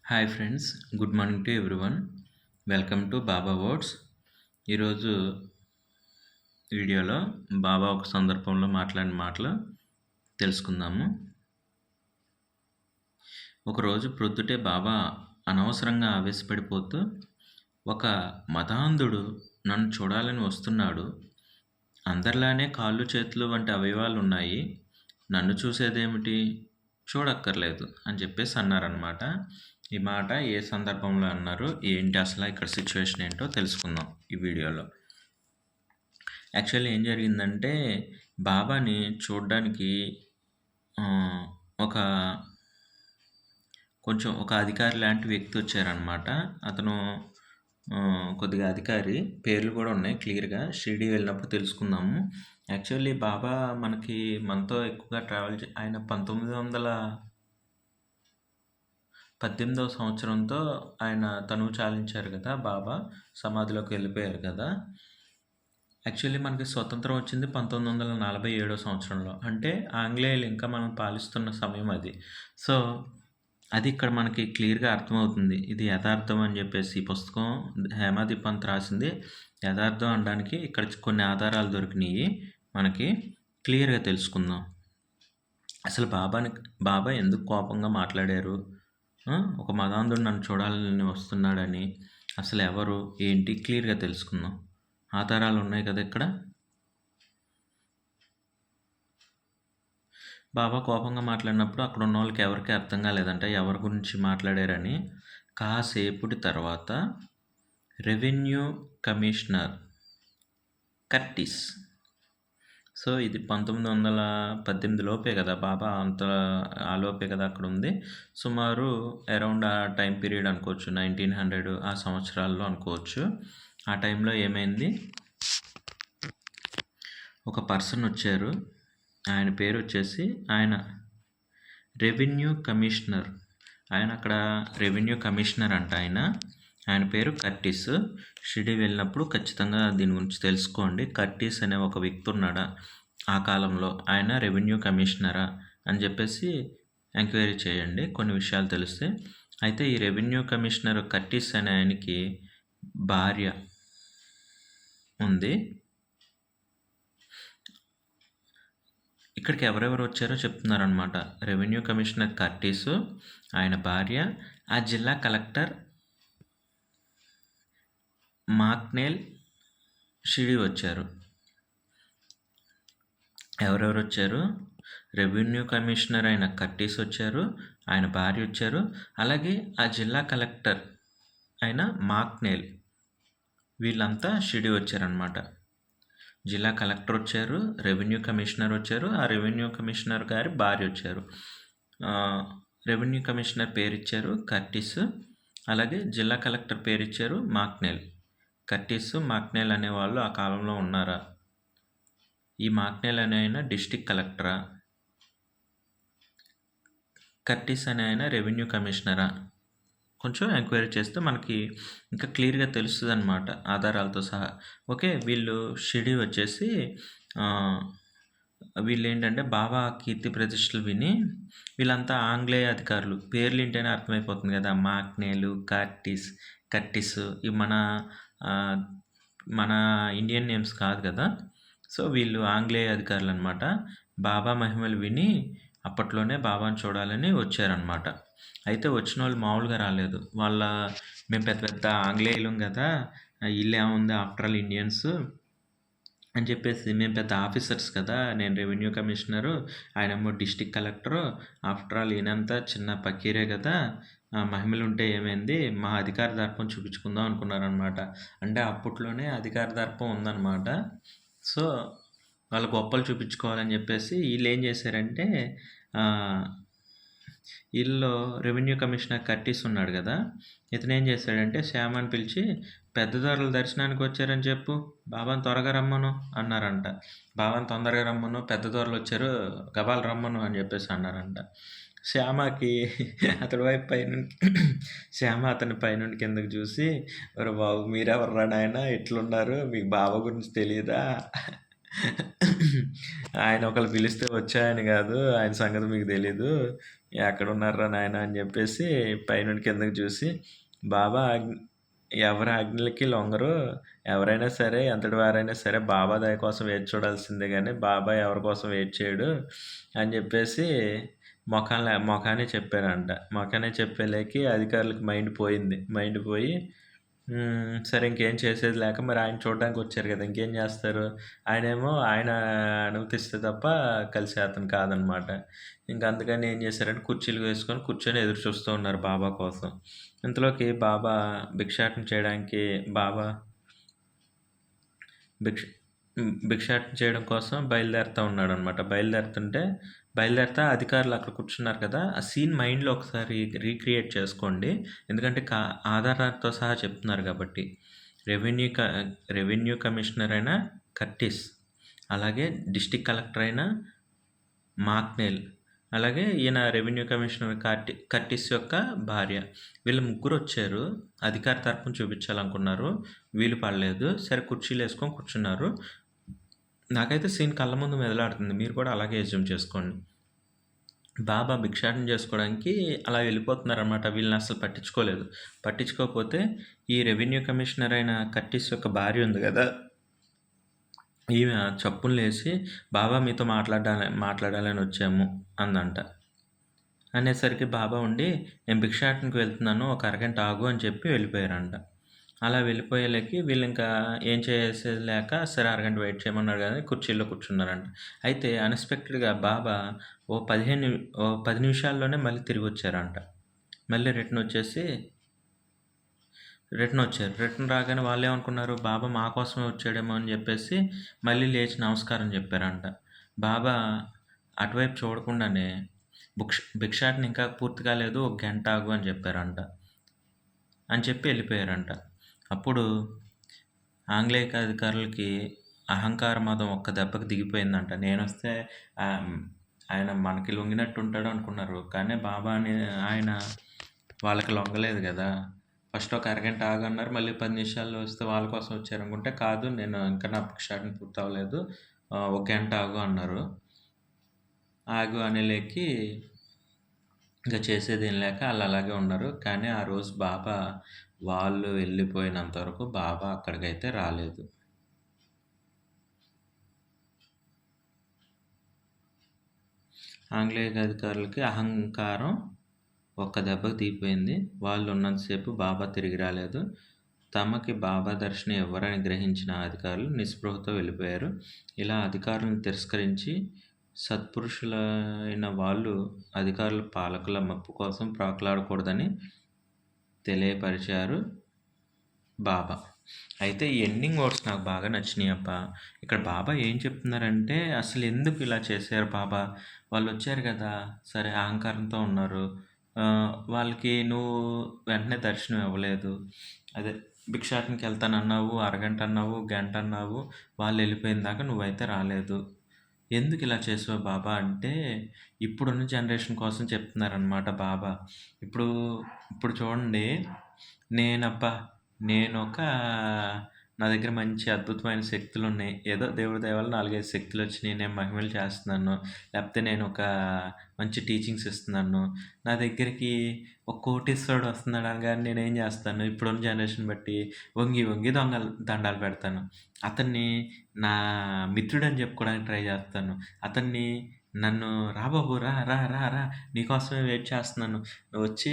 Hi friends, good morning to everyone. Welcome to Baba words. ఈరోజు వీడియోలో బాబా ఒక సందర్భంలో మాట్లాడిన మాటలు తెలుసుకుందాము. ఒకరోజు ప్రొద్దుటే బాబా అనవసరంగా ఆవేశపడిపోతూ, ఒక మతాంధుడు నన్ను చూడాలని వస్తున్నాడు. అందరిలానే కాళ్ళు చేతులు వంటి అవయవాలు ఉన్నాయి. నన్ను చూసేదేమిటి? చూడక్కర్లేదు అని చెప్పేసి అన్నారనమాట. ఈ మాట ఏ సందర్భంలో అన్నారు, ఏంటి అసలు ఇక్కడ సిచ్యువేషన్ ఏంటో తెలుసుకుందాం ఈ వీడియోలో. యాక్చువల్లీ ఏం జరిగిందంటే, బాబాని చూడడానికి ఒక అధికారి లాంటి వ్యక్తి వచ్చారనమాట. అతను కొద్దిగా అధికారి, పేర్లు కూడా ఉన్నాయి క్లియర్గా. షిరిడి వెళ్ళినప్పుడు తెలుసుకుందాము. యాక్చువల్లీ బాబా మనతో ఎక్కువగా ట్రావెల్ ఆయన 1918వ సంవత్సరంతో ఆయన తనువు చాలించారు కదా. బాబా సమాధిలోకి వెళ్ళిపోయారు కదా. యాక్చువల్లీ మనకి స్వతంత్రం వచ్చింది 1947వ సంవత్సరంలో. అంటే ఆంగ్లేయులు ఇంకా మనం పాలిస్తున్న సమయం అది. సో అది ఇక్కడ మనకి క్లియర్గా అర్థమవుతుంది. ఇది యథార్థం అని చెప్పేసి ఈ పుస్తకం హేమాదీప్ పంత్ రాసింది. యథార్థం అనడానికి ఇక్కడ కొన్ని ఆధారాలు దొరికినాయి. మనకి క్లియర్గా తెలుసుకుందాం. అసలు బాబా ఎందుకు కోపంగా మాట్లాడారు? ఒక మదాంధుడు నన్ను చూడాలని వస్తున్నాడని అసలు ఎవరు, ఏంటి క్లియర్గా తెలుసుకుందాం. ఆధారాలు ఉన్నాయి కదా ఇక్కడ. బాబా కోపంగా మాట్లాడినప్పుడు అక్కడ ఉన్న వాళ్ళకి ఎవరికి అర్థం కాలేదంట ఎవరి గురించి మాట్లాడారని. కాసేపటి తర్వాత రెవెన్యూ కమిషనర్ కర్టిస్, సో ఇది 1918 లోపే కదా. బాబా ఆ లోపే కదా అక్కడ ఉంది. సుమారు అరౌండ్ ఆ టైం పీరియడ్ అనుకోవచ్చు, 1900 ఆ సంవత్సరాల్లో అనుకోవచ్చు. ఆ టైంలో ఏమైంది, ఒక పర్సన్ వచ్చారు. ఆయన పేరు వచ్చేసి ఆయన రెవెన్యూ కమిషనర్. ఆయన అక్కడ రెవెన్యూ కమిషనర్ అంట. ఆయన పేరు కర్టిస్. షిరిడి వెళ్ళినప్పుడు ఖచ్చితంగా దీని గురించి తెలుసుకోండి. కర్టిస్ అనే ఒక వ్యక్తి ఉన్నాడా ఆ కాలంలో, ఆయన రెవెన్యూ కమిషనరా అని చెప్పేసి ఎంక్వైరీ చేయండి, కొన్ని విషయాలు తెలిస్తే. అయితే ఈ రెవెన్యూ కమిషనర్ కర్టిస్ అనే ఆయనకి భార్య ఉంది. ఇక్కడికి ఎవరెవరు వచ్చారో చెప్తున్నారనమాట. రెవెన్యూ కమిషనర్ కర్టిస్, ఆయన భార్య, ఆ జిల్లా కలెక్టర్ మాక్నేల్ షిరిడి వచ్చారు. ఎవరెవరు వచ్చారు? రెవెన్యూ కమిషనర్ అయిన కర్టిస్ వచ్చారు, ఆయన భార్య వచ్చారు, అలాగే ఆ జిల్లా కలెక్టర్ అయిన మాక్నేల్, వీళ్ళంతా షిరిడి వచ్చారనమాట. జిల్లా కలెక్టర్ వచ్చారు, రెవెన్యూ కమిషనర్ వచ్చారు, ఆ రెవెన్యూ కమిషనర్ గారి భార్య వచ్చారు. రెవెన్యూ కమిషనర్ పేరు ఇచ్చారు కర్టిస్, అలాగే జిల్లా కలెక్టర్ పేరు ఇచ్చారు మాక్నేల్. కర్టిస్, మాక్నేల్ అనేవాళ్ళు ఆ కాలంలో ఉన్నారా? ఈ మాక్నేల్ అనే ఆయన డిస్టిక్ కలెక్టరా? కర్టిస్ అనే ఆయన రెవెన్యూ కమిషనరా? కొంచెం ఎంక్వైరీ చేస్తే మనకి ఇంకా క్లియర్గా తెలుస్తుంది అనమాట, ఆధారాలతో సహా. ఓకే, వీళ్ళు షిరిడి వచ్చేసి వీళ్ళు ఏంటంటే బాబా కీర్తి ప్రతిష్టలు విని, వీళ్ళంతా ఆంగ్లేయ అధికారులు, పేర్లు వింటేనే అర్థమైపోతుంది కదా. మాక్నేలు, కర్టిస్ ఇవి మన ఇండియన్ నేమ్స్ కాదు కదా. సో వీళ్ళు ఆంగ్లేయ అధికారులు అనమాట. బాబా మహిమలు విని అప్పట్లోనే బాబాను చూడాలని వచ్చారనమాట. అయితే వచ్చిన వాళ్ళు మామూలుగా రాలేదు. మేము పెద్ద పెద్ద ఆంగ్లేయులం కదా, వీళ్ళు ఏముంది ఆఫ్టర్ ఆల్ ఇండియన్స్ అని చెప్పేసి, మేము పెద్ద ఆఫీసర్స్ కదా, నేను రెవెన్యూ కమిషనరు, ఆయనేమో డిస్టిక్ కలెక్టరు, ఆఫ్టర్ ఆల్ ఈయనంతా చిన్న పకీరే కదా, మహిమలు ఉంటే ఏమైంది, మా అధికార దర్పం చూపించుకుందాం అనుకున్నారనమాట. అంటే అప్పట్లోనే అధికార దర్పం ఉందన్నమాట. సో వాళ్ళ గొప్పలు చూపించుకోవాలని చెప్పేసి వీళ్ళు ఏం చేశారంటే, వీళ్ళు రెవెన్యూ కమిషనర్ కర్టిస్ ఉన్నాడు కదా, ఇతను ఏం చేశాడంటే శ్యామని పిలిచి, పెద్ద దొరల దర్శనానికి వచ్చారని చెప్పు, బాబాని త్వరగా రమ్మను అన్నారంట. బాబాని తొందరగా రమ్మను, పెద్ద దొరలు వచ్చారు, గబాలు రమ్మను అని చెప్పేసి అన్నారంట. శ్యామకి అతడి వైపు శ్యామ అతని పైనుండి కిందకి చూసి, ఒరే బాబు మీరెవర్రా నాయన, ఎట్లున్నారు, మీకు బాబా గురించి తెలియదా ఆయన ఒకళ్ళు పిలిస్తే వచ్చాయని కాదు, ఆయన సంగతి మీకు తెలీదు, ఎక్కడున్నారా నాయన అని చెప్పేసి పైనుండి కిందకి చూసి, బాబా ఎవరి ఆజ్ఞలకి లొంగరు, ఎవరైనా సరే ఎంతటి వారైనా సరే బాబా దయ కోసం వేచి చూడాల్సిందే కానీ బాబా ఎవరి కోసం వెయిట్ చేయడు అని చెప్పేసి మొఖానే చెప్పారంట. మొఖానే చెప్పేలేకి అధికారులకు మైండ్ పోయి సరే ఇంకేం చేసేది లేక మరి ఆయన చూడడానికి వచ్చారు కదా, ఇంకేం చేస్తారు, ఆయన అనుమతిస్తే తప్ప కలిసే అతను కాదనమాట. ఇంక అందుకని ఏం చేశారంటే కుర్చీలు వేసుకొని కూర్చొని ఎదురు చూస్తూ ఉన్నారు బాబా కోసం. ఇంతలోకి బాబా భిక్షాటన చేయడానికి భిక్షాటన చేయడం కోసం బయలుదేరుతూ ఉన్నాడు అనమాట. బయలుదేరుతా అధికారులు అక్కడ కూర్చున్నారు కదా, ఆ సీన్ మైండ్లో ఒకసారి రీక్రియేట్ చేసుకోండి. ఎందుకంటే ఆధారాలతో సహా చెప్తున్నారు కాబట్టి. రెవెన్యూ కమిషనర్ అయిన కర్టిస్, అలాగే డిస్టిక్ కలెక్టర్ అయిన మాక్నెల్, అలాగే ఈయన రెవెన్యూ కమిషనర్ కర్టిస్ యొక్క భార్య, వీళ్ళు ముగ్గురు వచ్చారు. అధికార తరపున చూపించాలనుకున్నారు, వీలు పడలేదు. సరే కుర్చీలు వేసుకొని కూర్చున్నారు. నాకైతే సీన్ కళ్ళ ముందు మెదలాడుతుంది, మీరు కూడా అలాగే ఎజ్యూమ్ చేసుకోండి. బాబా భిక్షాటన చేసుకోవడానికి అలా వెళ్ళిపోతున్నారనమాట. వీళ్ళని అసలు పట్టించుకోకపోతే ఈ రెవెన్యూ కమిషనర్ అయిన కర్టిస్ యొక్క భార్య ఉంది కదా, ఈమె చప్పులు లేసి బాబా మీతో మాట్లాడాలని వచ్చాము అందంట. అనేసరికి బాబా ఉండి నేను భిక్షాటనకి వెళ్తున్నాను, ఒక అరగంట ఆగు అని చెప్పి వెళ్ళిపోయారంట. అలా వెళ్ళిపోయేలేకి వీళ్ళు ఇంకా ఏం చేసేది లేక సరే అరగంట వెయిట్ చేయమన్నారు కానీ కుర్చీలో కూర్చున్నారంట. అయితే అన్ఎక్స్పెక్టెడ్గా బాబా ఓ 10 నిమిషాల్లోనే మళ్ళీ తిరిగి వచ్చారంట. మళ్ళీ రిటర్న్ వచ్చారు. రిటర్న్ రాగానే వాళ్ళు ఏమనుకున్నారు, బాబా మా కోసమే వచ్చాడేమో అని చెప్పేసి మళ్ళీ లేచి నమస్కారం చెప్పారంట. బాబా అటువైపు చూడకుండానే భిక్షాటన ఇంకా పూర్తి కాలేదు, ఒక గంట ఆగు అని చెప్పారంట. అని చెప్పి వెళ్ళిపోయారంట. అప్పుడు ఆంగ్లేయ అధికారులకి అహంకార మదం ఒక్క దెబ్బకి దిగిపోయిందంట. నేనొస్తే ఆయన మనకి లొంగినట్టు ఉంటాడు అనుకున్నారు, కానీ బాబా ఆయన వాళ్ళకి లొంగలేదు కదా. ఫస్ట్ ఒక అరగంట ఆగన్నారు, మళ్ళీ 10 నిమిషాల్లో వస్తే వాళ్ళ కోసం వచ్చారనుకుంటే, కాదు నేను ఇంకా నా భిక్షాటన పూర్తి అవ్వలేదు, ఒక గంట ఆగు అన్నారు. ఆగు అనేలేకి ఇంకా చేసేది ఏం లేక వాళ్ళు అలాగే ఉన్నారు. కానీ ఆ రోజు బాబా వాళ్ళు వెళ్ళిపోయినంత వరకు బాబా అక్కడికైతే రాలేదు. ఆంగ్లేయ అధికారులకి అహంకారం ఒక్క దెబ్బకు దిగిపోయింది. వాళ్ళు ఉన్నంతసేపు బాబా తిరిగి రాలేదు. తమకి బాబా దర్శనం ఇవ్వరని గ్రహించిన అధికారులు నిస్పృహతో వెళ్ళిపోయారు. ఇలా అధికారులను తిరస్కరించి సత్పురుషులైన వాళ్ళు అధికారుల పాలకుల మెప్పు కోసం ప్రాకులాడకూడదని తెలియపరిచారు బాబా. అయితే ఈ ఎండింగ్ వర్డ్స్ నాకు బాగా నచ్చినాయి అప్ప. ఇక్కడ బాబా ఏం చెప్తున్నారంటే, అసలు ఎందుకు ఇలా చేశారు బాబా, వాళ్ళు వచ్చారు కదా, సరే అహంకారంతో ఉన్నారు, వాళ్ళకి నువ్వు వెంటనే దర్శనం ఇవ్వలేదు, అదే భిక్షాటనకి వెళ్తానన్నావు, అరగంట అన్నావు, గంట అన్నావు, వాళ్ళు వెళ్ళిపోయిన దాకా నువ్వైతే రాలేదు, ఎందుకు ఇలా చేసావు బాబా అంటే ఇప్పుడున్న జనరేషన్ కోసం చెప్తున్నారనమాట బాబా. ఇప్పుడు చూడండి, నా దగ్గర మంచి అద్భుతమైన శక్తులు ఉన్నాయి, ఏదో దేవుడి దయ వల్ల 4-5 శక్తులు వచ్చినాయి, నేను మహిమలు చేస్తున్నాను, లేకపోతే నేను ఒక మంచి టీచింగ్స్ ఇస్తున్నాను, నా దగ్గరికి ఒక కోటీశ్వరుడు వస్తున్నాడు అనగానే నేనేం చేస్తాను, ఇప్పుడున్న జనరేషన్ బట్టి వంగి దండాలు పెడతాను, అతన్ని నా మిత్రుడని చెప్పుకోవడానికి ట్రై చేస్తాను, అతన్ని నన్ను రా బాబు రా రా రా రా నీకోసమే వెయిట్ చేస్తున్నాను, నువ్వు వచ్చి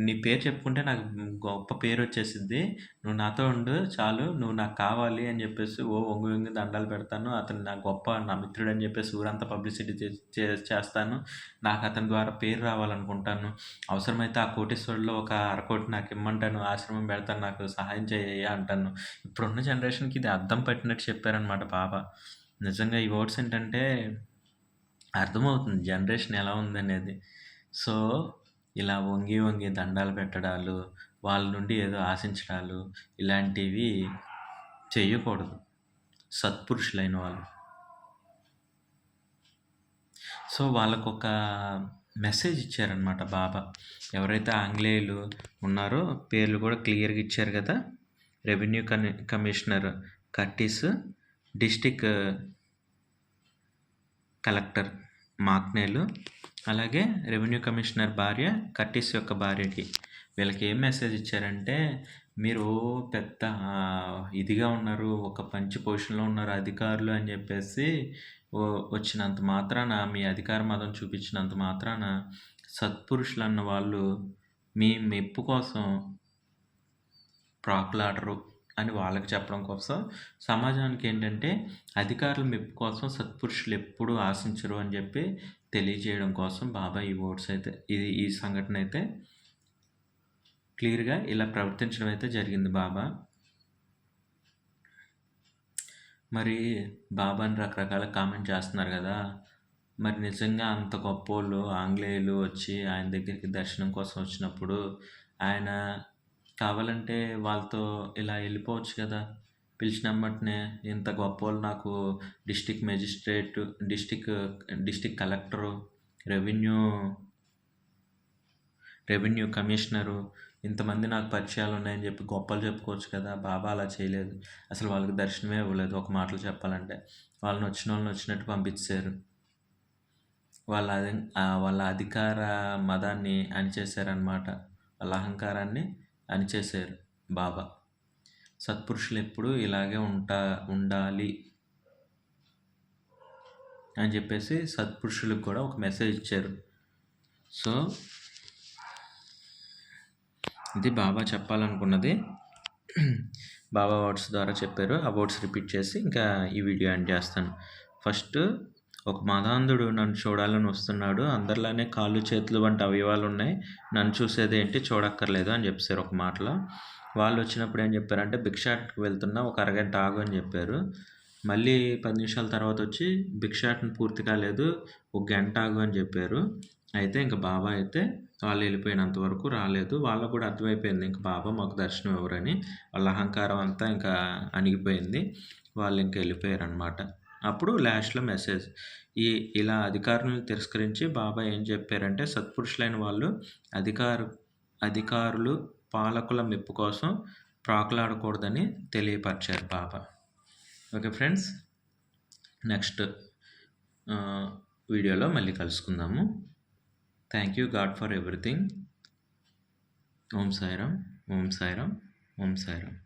నీ పేరు చెప్పుకుంటే నాకు గొప్ప పేరు వచ్చేసిద్ది, నువ్వు నాతో ఉండు చాలు, నువ్వు నాకు కావాలి అని చెప్పేసి వంగి దండాలు పెడతాను, అతను నా మిత్రుడు అని చెప్పేసి ఊరంతా పబ్లిసిటీ చేస్తాను, నాకు అతని ద్వారా పేరు రావాలనుకుంటాను, అవసరమైతే ఆ కోటీశ్వరుల్లో ఒక అరకోటి నాకు ఇమ్మంటాను, ఆశ్రమం పెడతాను, నాకు సహాయం చేయ అంటాను. ఇప్పుడున్న జనరేషన్కి ఇది అర్థం పట్టినట్టు చెప్పారనమాట బాబా. నిజంగా ఈ వర్డ్స్ ఏంటంటే అర్థమవుతుంది జనరేషన్ ఎలా ఉందనేది. సో ఇలా వంగి దండాలు పెట్టడాలు, వాళ్ళ నుండి ఏదో ఆశించడాలు ఇలాంటివి చేయకూడదు సత్పురుషులైన వాళ్ళు. సో వాళ్ళకొక మెసేజ్ ఇచ్చారనమాట బాబా. ఎవరైతే ఆంగ్లేయులు ఉన్నారో పేర్లు కూడా క్లియర్గా ఇచ్చారు కదా, revenue commissioner Curtis, district collector మాక్నేలు, అలాగే రెవెన్యూ కమిషనర్ భార్య కర్టిస్ యొక్క భార్యకి వీళ్ళకి ఏం మెసేజ్ ఇచ్చారంటే, మీరు పెద్ద ఇదిగా ఉన్నారు, ఒక మంచి పొజిషన్లో ఉన్నారు అధికారులు అని చెప్పేసి వచ్చినంత మాత్రాన, మీ అధికార మదం చూపించినంత మాత్రాన సత్పురుషులు అన్న వాళ్ళు మీ మెప్పు కోసం ప్రాకులాడరు అని వాళ్ళకి చెప్పడం కోసం, సమాజానికి ఏంటంటే అధికారుల మెప్పు కోసం సత్పురుషులు ఎప్పుడూ ఆశించరు అని చెప్పి తెలియజేయడం కోసం బాబా ఈ వర్డ్స్ అయితే ఈ సంఘటన అయితే క్లియర్గా ఇలా ప్రవర్తించడం అయితే జరిగింది బాబా. మరి బాబాని రకరకాల కామెంట్ చేస్తున్నారు కదా, మరి నిజంగా అంత గొప్పోళ్ళు ఆంగ్లేయులు వచ్చి ఆయన దగ్గరికి దర్శనం కోసం వచ్చినప్పుడు ఆయన కావాలంటే వాళ్ళతో ఇలా వెళ్ళిపోవచ్చు కదా, పిలిచినమ్మటనే ఇంత గొప్పోళ్ళు నాకు district magistrate, district collector, revenue commissioner, ఇంతమంది నాకు పరిచయాలు ఉన్నాయని చెప్పి గొప్పలు చెప్పుకోవచ్చు కదా. బాబా అలా చేయలేదు. అసలు వాళ్ళకి దర్శనమే ఇవ్వలేదు. ఒక మాటలు చెప్పాలంటే వాళ్ళని వచ్చినట్టు పంపించారు. వాళ్ళ అధికార మదాన్ని అణిచేశారనమాట. వాళ్ళ అహంకారాన్ని అణిచేశారు బాబా. సత్పురుషులు ఎప్పుడు ఇలాగే ఉండాలి అని చెప్పేసి సత్పురుషులకు కూడా ఒక మెసేజ్ ఇచ్చారు. సో ఇది బాబా చెప్పాలనుకున్నది. బాబా వర్డ్స్ ద్వారా చెప్పారు. ఆ వర్డ్స్ రిపీట్ చేసి ఇంకా ఈ వీడియో ఎండ్ చేస్తాను. ఫస్ట్, ఒక మదాంధుడు నన్ను చూడాలని వస్తున్నాడు, అందరిలానే కాళ్ళు చేతులు వంటి అవయవాలు ఉన్నాయి, నన్ను చూసేది ఏంటి, చూడక్కర్లేదు అని చెప్పారు ఒక మాటలో. వాళ్ళు వచ్చినప్పుడు ఏం చెప్పారంటే, భిక్షాటనకి వెళ్తున్నా, ఒక అరగంట ఆగు అని చెప్పారు. మళ్ళీ 10 నిమిషాల తర్వాత వచ్చి భిక్షాటన పూర్తి కాలేదు, ఒక గంట ఆగు అని చెప్పారు. అయితే ఇంకా బాబా అయితే వాళ్ళు వెళ్ళిపోయినంత వరకు రాలేదు. వాళ్ళకు కూడా అర్థమైపోయింది ఇంకా బాబా మాకు దర్శనం ఎవరని. వాళ్ళ అహంకారం అంతా ఇంకా అణిగిపోయింది. వాళ్ళు ఇంకా వెళ్ళిపోయారనమాట. అప్పుడు లాస్ట్లో మెసేజ్ ఇలా అధికారులను తిరస్కరించి బాబా ఏం చెప్పారంటే, సత్పురుషులైన వాళ్ళు అధికారులు పాలకుల మెప్పు కోసం ప్రాకులాడకూడదని తెలియపరిచారు బాబా. ఓకే ఫ్రెండ్స్, నెక్స్ట్ వీడియోలో మళ్ళీ కలుసుకుందాము. Thank you God for everything. Om Sairam, Om Sairam, Om Sairam.